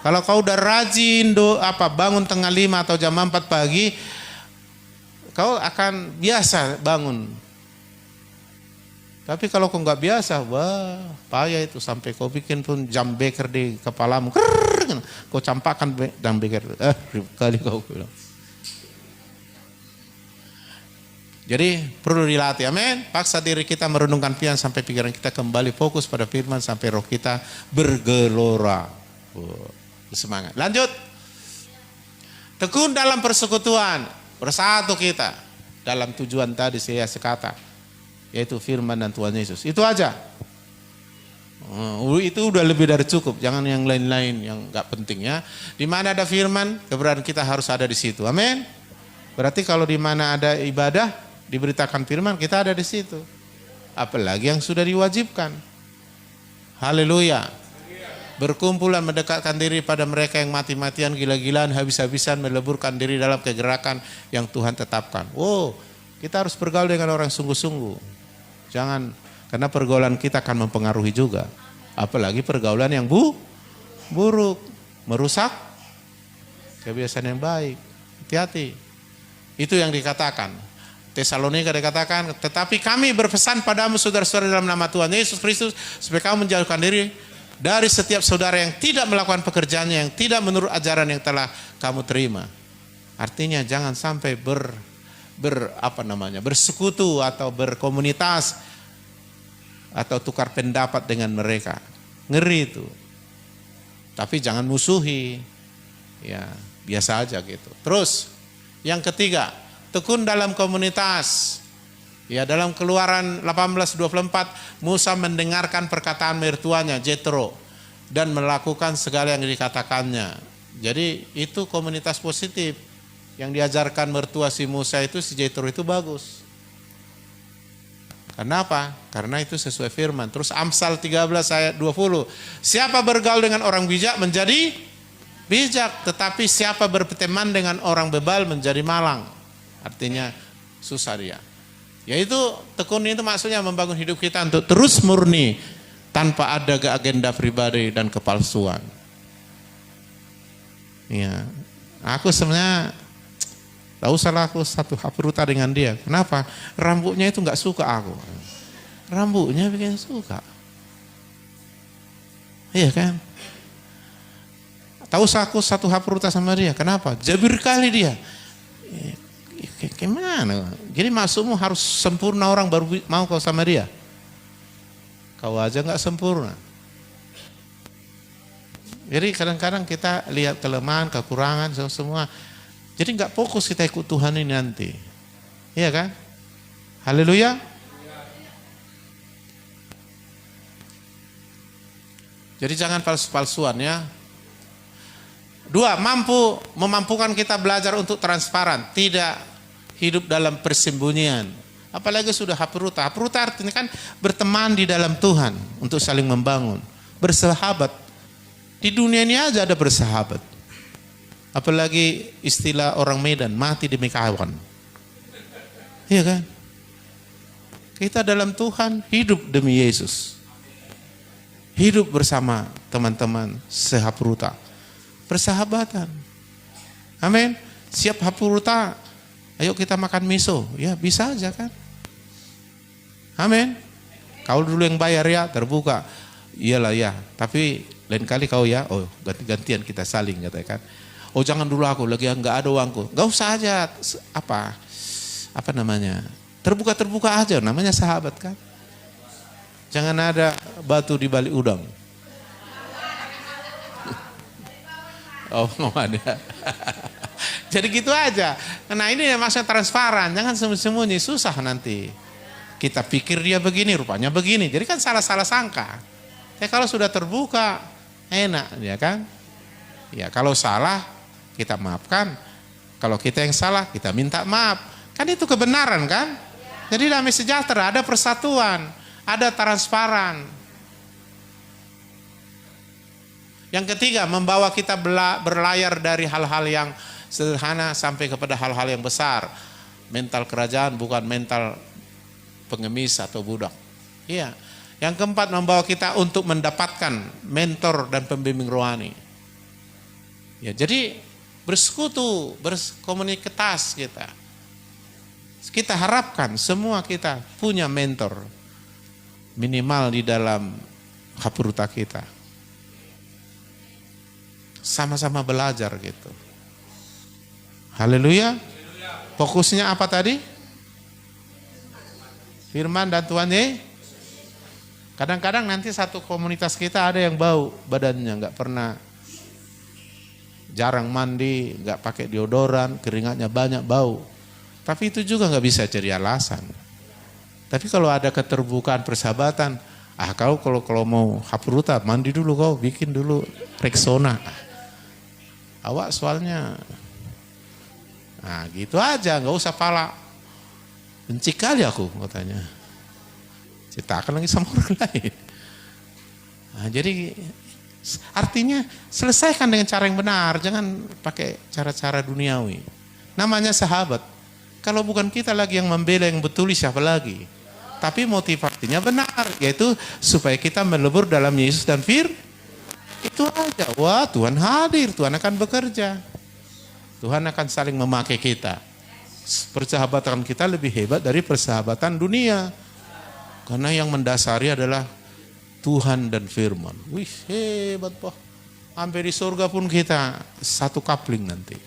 Kalau kau udah rajin bangun tengah 5 atau jam 4 pagi, kau akan biasa bangun. Tapi kalau kau nggak biasa, wah payah itu sampai kau bikin pun jam beker di kepalamu, kau campakkan jam beker, kali kau bilang. Jadi perlu dilatih, amin. Paksa diri kita merenungkan firman sampai pikiran kita kembali fokus pada firman sampai roh kita bergelora. Semangat. Lanjut. Tekun dalam persekutuan, bersatu kita dalam tujuan tadi saya sekata, yaitu firman dan Tuhan Yesus. Itu aja. Itu udah lebih dari cukup. Jangan yang lain-lain yang nggak penting ya. Di mana ada firman, keberadaan kita harus ada di situ. Amin. Berarti kalau di mana ada ibadah, diberitakan firman, kita ada di situ. Apalagi yang sudah diwajibkan. Haleluya. berkumpul dan mendekatkan diri pada mereka yang mati-matian, gila-gilaan, habis-habisan meleburkan diri dalam kegerakan yang Tuhan tetapkan. Kita harus bergaul dengan orang sungguh-sungguh. Jangan, karena pergaulan kita akan mempengaruhi juga. Apalagi pergaulan yang buruk, merusak kebiasaan yang baik. Hati-hati. Itu yang dikatakan. Tesalonika dikatakan, tetapi kami berpesan padamu saudara-saudara dalam nama Tuhan Yesus Kristus, supaya kamu menjauhkan diri dari setiap saudara yang tidak melakukan pekerjaannya, yang tidak menurut ajaran yang telah kamu terima. Artinya jangan sampai bersekutu atau berkomunitas atau tukar pendapat dengan mereka. Ngeri itu. Tapi jangan musuhi. Ya, biasa aja gitu. Terus yang ketiga, tekun dalam komunitas. Ya, dalam Keluaran 18:24, Musa mendengarkan perkataan mertuanya Jethro dan melakukan segala yang dikatakannya. Jadi itu komunitas positif. Yang diajarkan mertua si Musa itu, si Jethro itu bagus. Kenapa? Karena itu sesuai firman. Terus Amsal 13 ayat 20. Siapa bergaul dengan orang bijak menjadi bijak, tetapi siapa berteman dengan orang bebal menjadi malang. Artinya susah dia. Yaitu tekun itu maksudnya membangun hidup kita untuk terus murni tanpa ada agenda pribadi dan kepalsuan. Ya, aku sebenarnya tak usahlah aku satu hapruta dengan dia. Kenapa? Rambutnya itu nggak suka aku. Rambutnya bikin suka. Iya kan? Tak usah aku satu hapruta sama dia. Kenapa? Jabir kali dia. Gimana? Jadi maksudmu harus sempurna orang baru mau kau sama dia? Kau aja nggak sempurna. Jadi kadang-kadang kita lihat kelemahan, kekurangan semua. Jadi nggak fokus kita ikut Tuhan ini nanti. Iya kan? Haleluya. Jadi jangan palsu-palsuan ya. 2, memampukan kita belajar untuk transparan, tidak hidup dalam persembunyian. Apalagi sudah hapruta. Hapruta artinya kan berteman di dalam Tuhan untuk saling membangun, bersahabat. Di dunia ini aja ada bersahabat. Apalagi istilah orang Medan, mati demi kawan. Iya kan? Kita dalam Tuhan hidup demi Yesus. Hidup bersama teman-teman sehapruta. Persahabatan. Amin. Siap hapruta, ayo kita makan miso. Ya bisa aja kan. Amin. Kau dulu yang bayar ya, terbuka. Iyalah ya, tapi lain kali kau ya, ganti-gantian kita saling katakan. Jangan dulu aku, lagi enggak ada uangku. Enggak usah aja, apa namanya, terbuka-terbuka aja, namanya sahabat kan. Jangan ada batu di balik udang. Nggak ada. Jadi gitu aja. Nah ini maksudnya transparan, jangan sembunyi-sembunyi, susah nanti. Kita pikir dia begini, rupanya begini. Jadi kan salah-salah sangka. Kalau sudah terbuka, enak ya kan. Ya kalau salah, kita maafkan. Kalau kita yang salah, kita minta maaf. Kan itu kebenaran kan. Jadi damai sejahtera, ada persatuan, ada transparan. Yang ketiga, membawa kita berlayar dari hal-hal yang sederhana sampai kepada hal-hal yang besar. Mental kerajaan bukan mental pengemis atau budak. Iya. Yang keempat, membawa kita untuk mendapatkan mentor dan pembimbing rohani. Ya, jadi bersekutu, berkomunitas kita. Kita harapkan semua kita punya mentor. Minimal di dalam hapruta kita. Sama-sama belajar gitu. Haleluya. Fokusnya apa tadi? Firman dan Tuhan ya. Kadang-kadang nanti satu komunitas kita ada yang bau badannya, nggak pernah, jarang mandi, nggak pakai deodoran, keringatnya banyak, bau. Tapi itu juga nggak bisa jadi alasan. Tapi kalau ada keterbukaan persahabatan, kalau mau hapruta mandi dulu kau, bikin dulu Rexona. Awak soalnya, nah gitu aja, nggak usah pala. Benci kali aku katanya. Ceritakan lagi sama orang lain. Nah, jadi Artinya selesaikan dengan cara yang benar, jangan pakai cara-cara duniawi. Namanya sahabat. Kalau bukan kita lagi yang membela yang betul, siapa lagi? Tapi motivasinya benar, yaitu supaya kita melebur dalam Yesus dan itu aja. Wah, Tuhan hadir, Tuhan akan bekerja. Tuhan akan saling memakai kita. Persahabatan kita lebih hebat dari persahabatan dunia. Karena yang mendasari adalah Tuhan dan firman. Wih, hebat Pak. Sampai di surga pun kita satu kapling nanti.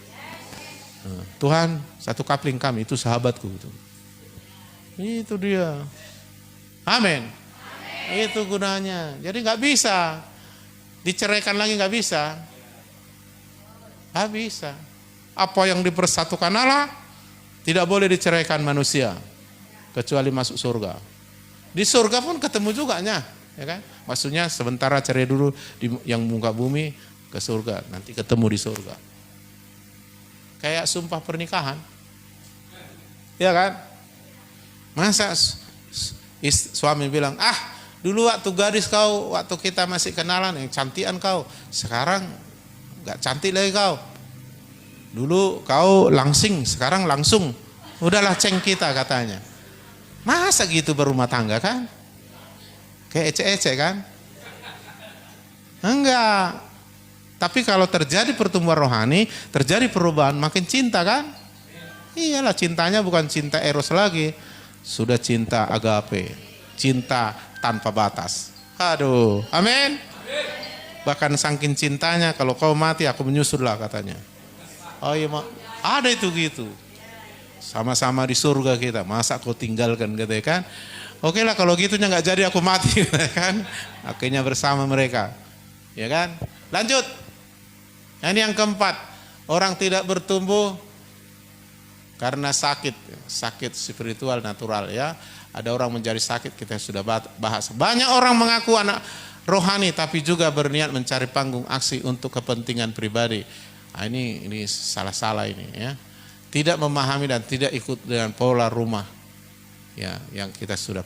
Tuhan, satu kapling kami, itu sahabatku. Itu dia. Amin. Itu gunanya. Jadi nggak bisa. Diceraikan lagi nggak bisa. Nggak bisa. Apa yang dipersatukan Allah, tidak boleh diceraikan manusia. Kecuali masuk surga. Di surga pun ketemu juga ya kan? Maksudnya sementara cerai dulu yang muka bumi ke surga, nanti ketemu di surga. Kayak sumpah pernikahan. Ya kan? Masa suami bilang, dulu waktu gadis kau, waktu kita masih kenalan, yang cantikan kau. Sekarang gak cantik lagi kau. Dulu kau langsing, sekarang langsung. Udahlah ceng kita katanya. Masa gitu berumah tangga kan? Kayak ecek-ecek kan? Enggak. Tapi kalau terjadi pertumbuhan rohani, terjadi perubahan, makin cinta kan? Iyalah, cintanya bukan cinta eros lagi. Sudah cinta agape. Cinta tanpa batas. Aduh, amin. Bahkan saking cintanya, kalau kau mati aku menyusul lah katanya. Oh iya, ada itu gitu. Sama-sama di surga kita, masa kau tinggalkan gitu ya kan? Oke lah kalau gitunya nggak jadi aku mati kan? Akhirnya bersama mereka, ya kan? Lanjut. Ini yang keempat, orang tidak bertumbuh karena sakit spiritual natural ya. Ada orang menjadi sakit, kita sudah bahas. Banyak orang mengaku anak rohani tapi juga berniat mencari panggung aksi untuk kepentingan pribadi. Nah, ini salah-salah ini ya. Tidak memahami dan tidak ikut dengan pola rumah ya yang kita sudah